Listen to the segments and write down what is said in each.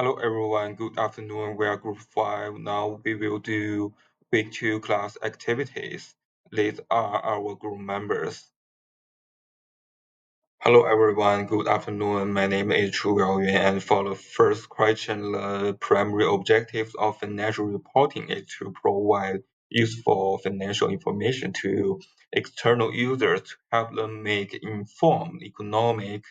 Hello everyone, good afternoon. We are group 5. Now we will do week 2 class activities. These are our group members. Hello everyone, good afternoon. My name is Chu Yuan, and for the first question, the primary objectives of financial reporting is to provide useful financial information to external users to help them make informed economic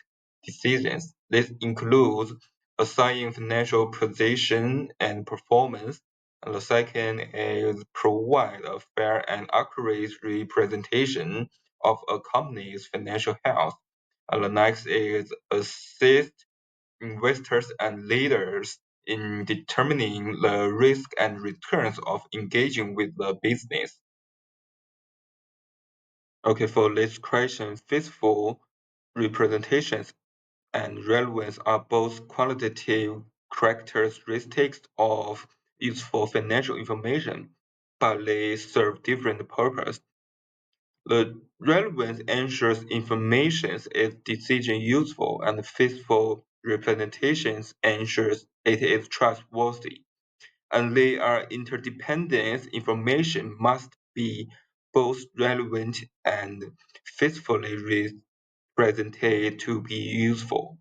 decisions. This includes assigning financial position and performance. And the second is provide a fair and accurate representation of a company's financial health. The next is assist investors and leaders in determining the risk and returns of engaging with the business. Okay, for this question, faithful representations and relevance are both qualitative characteristics of useful financial information, but they serve different purposes. The relevance ensures information is decision useful and faithful representations ensures it is trustworthy. And they are interdependent. Information must be both relevant and faithfully represented to be useful.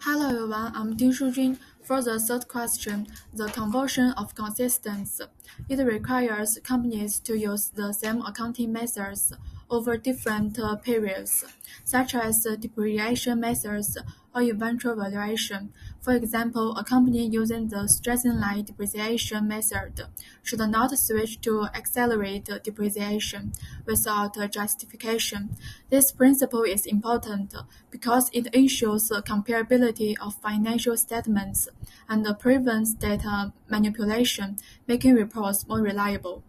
Hello everyone, I'm Ding Shujun. For the third question, the conversion of consistence. It requires companies to use the same accounting methods over different periods, such as depreciation methods or eventual valuation. For example, a company using the straight-line depreciation method should not switch to accelerate depreciation without justification. This principle is important because it ensures comparability of financial statements and prevents data manipulation, making reports more reliable.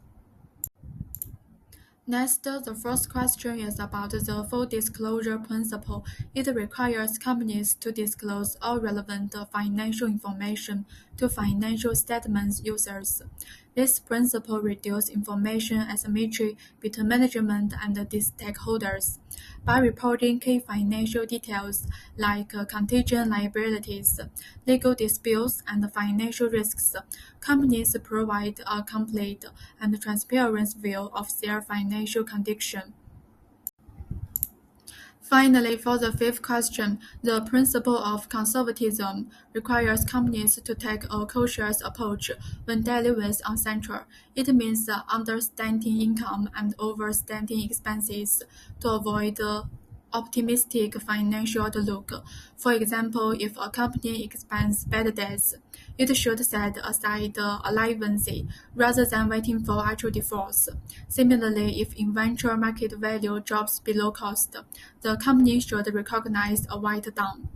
Next, the first question is about the full disclosure principle. It requires companies to disclose all relevant financial information to financial statements users. This principle reduces information asymmetry between management and the stakeholders. By reporting key financial details like contingent liabilities, legal disputes, and financial risks, companies provide a complete and transparent view of their financial condition. Finally, for the fifth question, the principle of conservatism requires companies to take a cautious approach when dealing with central. It means understating income and overstating expenses to avoid optimistic financial outlook. For example, if a company expects bad debts, it should set aside allowance rather than waiting for actual defaults. Similarly, if inventory market value drops below cost, the company should recognize a write-down.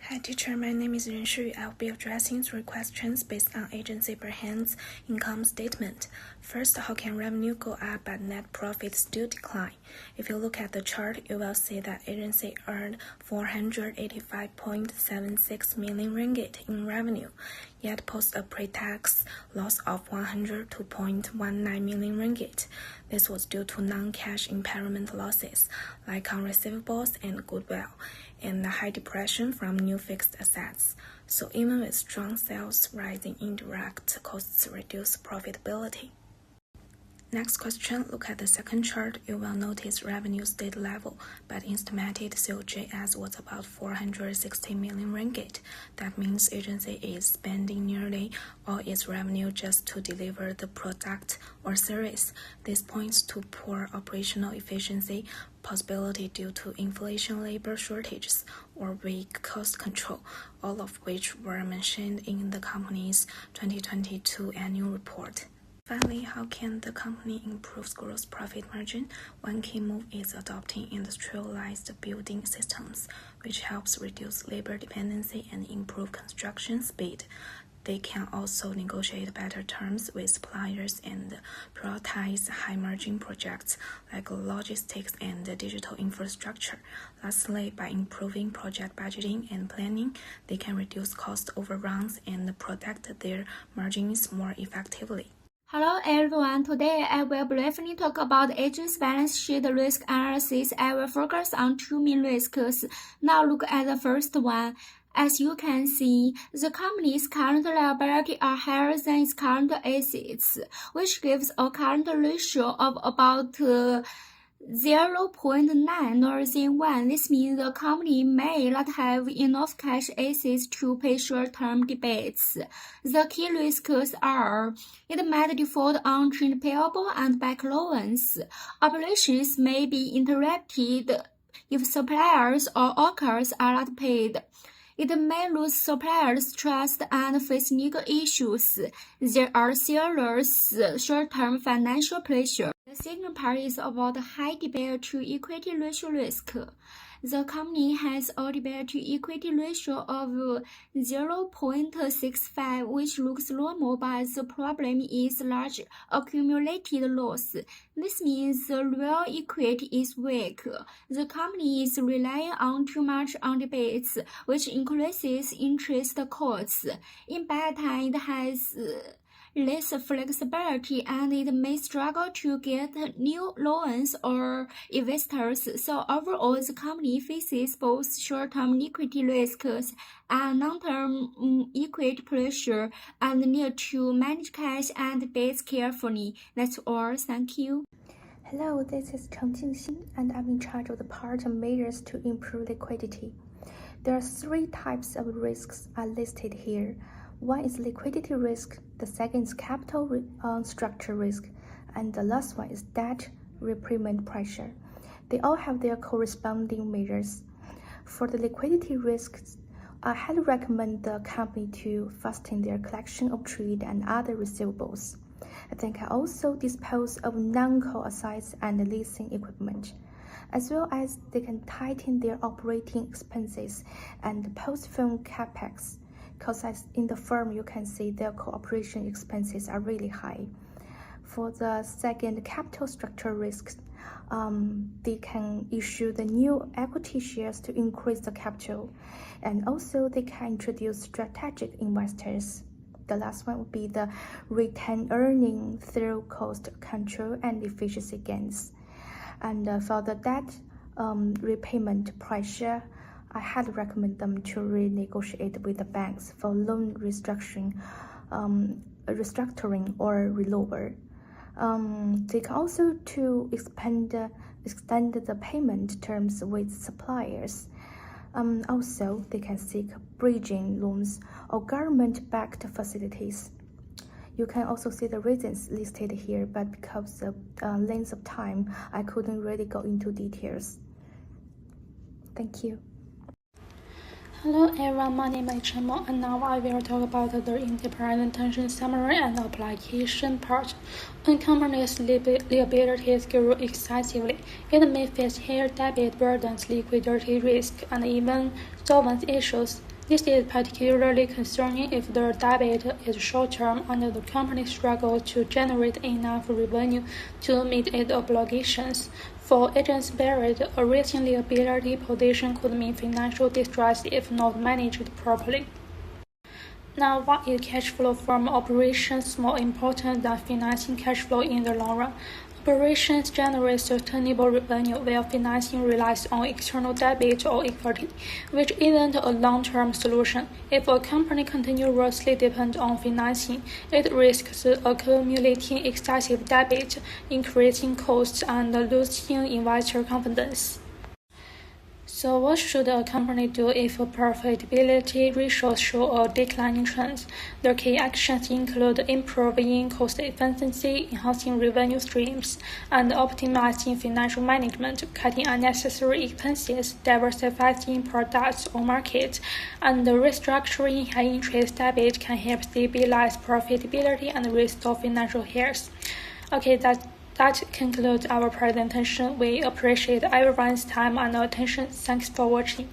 Hi teacher, my name is Ren Shu. I'll be addressing three questions based on agency per hands income statement. First, how can revenue go up but net profit still decline? If you look at the chart, you will see that agency earned 485.76 million ringgit in revenue, yet post a pre-tax loss of 102.19 million ringgit. This was due to non-cash impairment losses, like on receivables and goodwill, and the high depreciation from new fixed assets. So even with strong sales, rising indirect costs reduce profitability. Next question, look at the second chart. You will notice revenue stayed level, but estimated COGS was about 460 million ringgit. That means agency is spending nearly all its revenue just to deliver the product or service. This points to poor operational efficiency, possibility due to inflation, labor shortages, or weak cost control, all of which were mentioned in the company's 2022 annual report. Finally, how can the company improve gross profit margin? One key move is adopting industrialized building systems, which helps reduce labor dependency and improve construction speed. They can also negotiate better terms with suppliers and prioritize high-margin projects like logistics and digital infrastructure. Lastly, by improving project budgeting and planning, they can reduce cost overruns and protect their margins more effectively. Hello everyone, today I will briefly talk about Agency's balance sheet risk analysis. I will focus on two main risks. Now look at the first one. As you can see, the company's current liabilities are higher than its current assets, which gives a current ratio of about 0.9 or than 1. This means the company may not have enough cash assets to pay short-term debts. The key risks are it might default on trade payable and back loans. Operations may be interrupted if suppliers or workers are not paid. It may lose suppliers' trust and face legal issues. There are serious short-term financial pressure. The second part is about high debt-to-equity ratio risk. The company has a debt-to-equity ratio of 0.65, which looks normal, but the problem is large accumulated loss. This means the real equity is weak. The company is relying too much on debts, which increases interest costs. In bad times, it has less flexibility and it may struggle to get new loans or investors. So overall, the company faces both short-term liquidity risks and long-term equity pressure and need to manage cash and debts carefully. That's all. Thank you. Hello, this is Cheng Jingxin, and I'm in charge of the part of measures to improve liquidity. There are three types of risks are listed here. One is liquidity risk, the second is capital structure risk, and the last one is debt repayment pressure. They all have their corresponding measures. For the liquidity risks, I highly recommend the company to fasten their collection of trade and other receivables. They can also dispose of non-core assets and leasing equipment, as well as they can tighten their operating expenses and postpone capex. Because in the firm, you can see their cooperation expenses are really high. For the second, capital structure risks, they can issue the new equity shares to increase the capital, and also they can introduce strategic investors. The last one would be the retained earning through cost control and efficiency gains. And for the debt repayment pressure, I highly recommend them to renegotiate with the banks for loan restructuring or rollover. They can also to extend the payment terms with suppliers. Also, they can seek bridging loans or government-backed facilities. You can also see the reasons listed here, but because of the length of time, I couldn't really go into details. Thank you. Hello everyone, my name is Chen Mo, and now I will talk about the interpretation summary and application part. When companies' liabilities grow excessively, it may face higher debit burdens, liquidity risk, and even solvency issues. This is particularly concerning if the debit is short-term and the company struggles to generate enough revenue to meet its obligations. For agents-bearer, a rising liability position could mean financial distress if not managed properly. Now, why is cash flow from operations more important than financing cash flow in the long run? Operations generate sustainable revenue while financing relies on external debit or equity, which isn't a long-term solution. If a company continuously depends on financing, it risks accumulating excessive debt, increasing costs, and losing investor confidence. So what should a company do if profitability ratios show a declining trend? The key actions include improving cost efficiency, enhancing revenue streams, and optimizing financial management, cutting unnecessary expenses, diversifying products or markets, and restructuring high-interest debt can help stabilize profitability and restore financial health. Okay, that concludes our presentation. We appreciate everyone's time and attention. Thanks for watching.